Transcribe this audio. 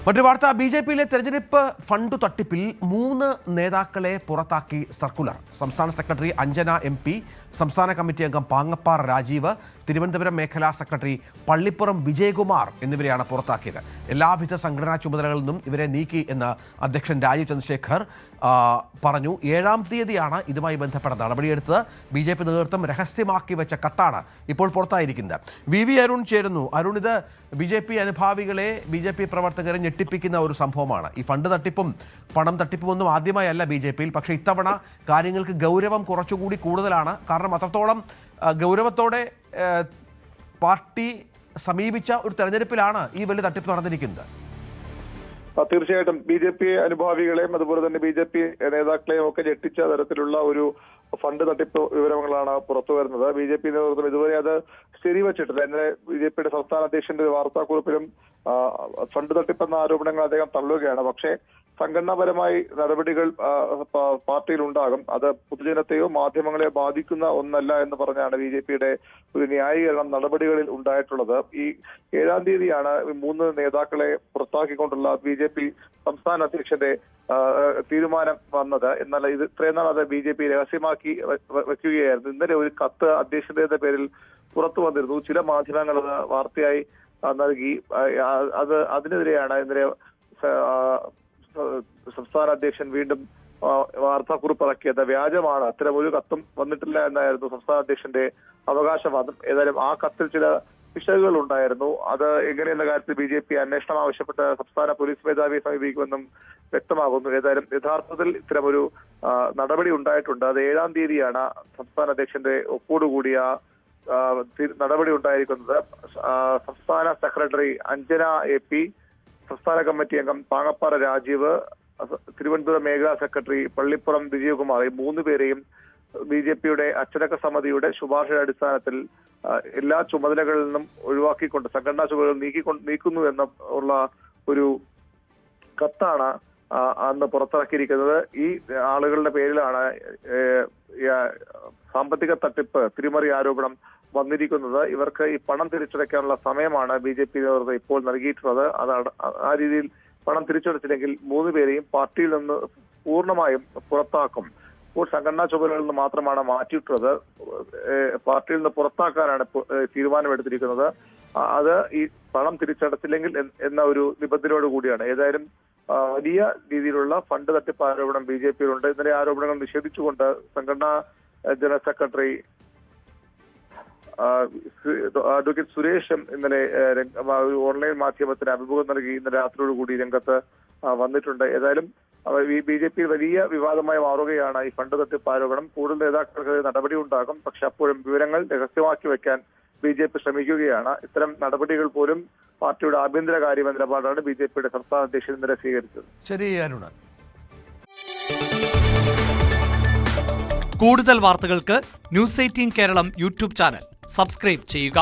മറ്റൊരു വാർത്ത, ബി.ജെ.പിയിലെ തെരഞ്ഞെടുപ്പ് ഫണ്ട് തട്ടിപ്പിൽ 3 നേതാക്കളെ പുറത്താക്കി സർക്കുലർ. സംസ്ഥാന സെക്രട്ടറി അഞ്ജന MP, സംസ്ഥാന കമ്മിറ്റി അംഗം പാങ്ങപ്പാർ രാജീവ്, തിരുവനന്തപുരം മേഖലാ സെക്രട്ടറി പള്ളിപ്പുറം വിജയകുമാർ എന്നിവരെയാണ് പുറത്താക്കിയത്. എല്ലാവിധ സംഘടനാ ചുമതലകളിൽ നിന്നും ഇവരെ നീക്കി എന്ന് അധ്യക്ഷൻ രാജീവ് ചന്ദ്രശേഖർ പറഞ്ഞു. 7-ാം തീയതിയാണ് ഇതുമായി ബന്ധപ്പെട്ട നടപടിയെടുത്തത്. ബി.ജെ.പി നേതൃത്വം രഹസ്യമാക്കി വെച്ച കത്താണ് ഇപ്പോൾ പുറത്തായിരിക്കുന്നത്. VV അരുൺ ചേരുന്നു. അരുൺ, ഇത് ബി.ജെ.പി അനുഭാവികളെ, ബി.ജെ.പി പ്രവർത്തകരെ ഞെട്ടിപ്പിക്കുന്ന ഒരു സംഭവമാണ്. ഈ ഫണ്ട് തട്ടിപ്പും പണം തട്ടിപ്പും ഒന്നും ആദ്യമായല്ല ബി.ജെ.പിയിൽ. പക്ഷേ ഇത്തവണ കാര്യങ്ങൾക്ക് ഗൗരവം കുറച്ചുകൂടി കൂടുതലാണ്. കാരണം അത്രത്തോളം ഗൗരവത്തോടെ പാർട്ടി സമീപിച്ച ഒരു തെരഞ്ഞെടുപ്പിലാണ് ഈ വലിയ തട്ടിപ്പ് നടന്നിരിക്കുന്നത്. തീർച്ചയായിട്ടും ബി.ജെ.പി അനുഭാവികളെയും അതുപോലെ തന്നെ ബി.ജെ.പി നേതാക്കളെയും ഒക്കെ ഞെട്ടിച്ച തരത്തിലുള്ള ഒരു ഫണ്ട് തട്ടിപ്പ് വിവരങ്ങളാണ് പുറത്തു വരുന്നത്. ബി.ജെ.പി നേതൃത്വം ഇതുവരെ അത് ശരിവച്ചിട്ടില്ല. ഇന്നലെ ബി.ജെ.പിയുടെ സംസ്ഥാന അധ്യക്ഷന്റെ വാർത്താക്കുറിപ്പിലും ഫണ്ട് തട്ടിപ്പെന്ന ആരോപണങ്ങൾ അദ്ദേഹം തള്ളുകയാണ്. പക്ഷേ സംഘടനാപരമായി നടപടികൾ പാർട്ടിയിൽ ഉണ്ടാകും. അത് പൊതുജനത്തെയോ മാധ്യമങ്ങളെയോ ബാധിക്കുന്ന ഒന്നല്ല എന്ന് പറഞ്ഞാണ് ബി.ജെ.പിയുടെ ഒരു ന്യായീകരണം നടപടികളിൽ ഉണ്ടായിട്ടുള്ളത്. ഈ 7-ാം തീയതിയാണ് 3 നേതാക്കളെ പുറത്താക്കിക്കൊണ്ടുള്ള ബി.ജെ.പി സംസ്ഥാന അധ്യക്ഷന്റെ തീരുമാനം വന്നത്. എന്നാൽ ഇത് ഇത്രയും നാൾ അത് ബി.ജെ.പി രഹസ്യമാക്കി വെക്കുകയായിരുന്നു. ഇന്നലെ ഒരു കത്ത് അധ്യക്ഷന്റെ പേരിൽ പുറത്തു വന്നിരുന്നു. ചില മാധ്യമങ്ങൾ അത് വാർത്തയായി നൽകി. അതിനെതിരെയാണ് ഇന്നലെ സംസ്ഥാന അധ്യക്ഷൻ വീണ്ടും വാർത്താക്കുറിപ്പ് ഇറക്കിയത്. വ്യാജമാണ്, അത്തരമൊരു കത്തും വന്നിട്ടില്ല എന്നായിരുന്നു സംസ്ഥാന അധ്യക്ഷന്റെ അവകാശവാദം. ഏതായാലും ആ കത്തിൽ ചില പിശകുകൾ ഉണ്ടായിരുന്നു. അത് എങ്ങനെയെന്ന കാര്യത്തിൽ ബി.ജെ.പി അന്വേഷണം ആവശ്യപ്പെട്ട് സംസ്ഥാന പോലീസ് മേധാവിയെ സമീപിക്കുമെന്നും വ്യക്തമാകുന്നു. ഏതായാലും യഥാർത്ഥത്തിൽ ഇത്തരമൊരു നടപടി ഉണ്ടായിട്ടുണ്ട്. അത് 7-ാം തീയതിയാണ് സംസ്ഥാന അധ്യക്ഷന്റെ ഒപ്പോടുകൂടിയ നടപടി ഉണ്ടായിരിക്കുന്നത്. സംസ്ഥാന സെക്രട്ടറി അഞ്ജന AP, സംസ്ഥാന കമ്മിറ്റി അംഗം പാങ്ങപ്പാറ രാജീവ്, തിരുവനന്തപുരം മേഖലാ സെക്രട്ടറി പള്ളിപ്പുറം വിജയകുമാർ, ഈ 3 പേരെയും ബി.ജെ.പിയുടെ അച്ചടക്ക സമിതിയുടെ ശുപാർശയുടെ അടിസ്ഥാനത്തിൽ എല്ലാ ചുമതലകളിൽ നിന്നും ഒഴിവാക്കിക്കൊണ്ട് സംഘടനാ ചുമതലകൾ നീക്കുന്നു എന്നുള്ള ഒരു കത്താണ് അന്ന് പുറത്തിറക്കിയിരിക്കുന്നത്. ഈ ആളുകളുടെ പേരിലാണ് സാമ്പത്തിക തട്ടിപ്പ്, തിരിമറി ആരോപണം വന്നിരിക്കുന്നത്. ഇവർക്ക് ഈ പണം തിരിച്ചടയ്ക്കാനുള്ള സമയമാണ് ബി.ജെ.പി നേതൃത്വം ഇപ്പോൾ നൽകിയിട്ടുള്ളത്. അതാണ് ആ രീതിയിൽ പണം തിരിച്ചടച്ചില്ലെങ്കിൽ 3 പേരെയും പാർട്ടിയിൽ നിന്ന് പൂർണ്ണമായും പുറത്താക്കും. ഇപ്പോൾ സംഘടനാ ചുമതലകളിൽ നിന്ന് മാത്രമാണ് മാറ്റിയിട്ടുള്ളത്. പാർട്ടിയിൽ നിന്ന് പുറത്താക്കാനാണ് തീരുമാനമെടുത്തിരിക്കുന്നത്. അത് ഈ പണം തിരിച്ചടച്ചില്ലെങ്കിൽ എന്ന ഒരു നിബന്ധനയോട് കൂടിയാണ്. ഏതായാലും വലിയ രീതിയിലുള്ള ഫണ്ട് തട്ടിപ്പ് ആരോപണം ബി.ജെ.പിയിലുണ്ട്. ഇന്നലെ ആരോപണങ്ങൾ നിഷേധിച്ചുകൊണ്ട് സംഘടനാ ജനറൽ സെക്രട്ടറി അഡ്വക്കേറ്റ് സുരേഷും ഇന്നലെ ഓൺലൈൻ മാധ്യമത്തിന് അഭിമുഖം നൽകി ഇന്നലെ രാത്രിയോടുകൂടി രംഗത്ത് വന്നിട്ടുണ്ട്. ഏതായാലും ബി.ജെ.പി വലിയ വിവാദമായി മാറുകയാണ് ഈ ഫണ്ട് തട്ടിപ്പ് ആരോപണം. കൂടുതൽ നേതാക്കൾക്ക് നടപടി ഉണ്ടാകും. പക്ഷെ അപ്പോഴും വിവരങ്ങൾ രഹസ്യമാക്കി വെക്കാൻ ബി.ജെ.പി ശ്രമിക്കുകയാണ്. ഇത്തരം നടപടികൾ പോലും പാർട്ടിയുടെ ആഭ്യന്തര കാര്യ നിലപാടാണ് ബി.ജെ.പിയുടെ സംസ്ഥാന അധ്യക്ഷൻ ഇന്നലെ സ്വീകരിച്ചത്. ശരി അരുണ. കൂടുതൽ വാർത്തകൾക്ക് News 18 Keralam YouTube channel subscribe ചെയ്യുക.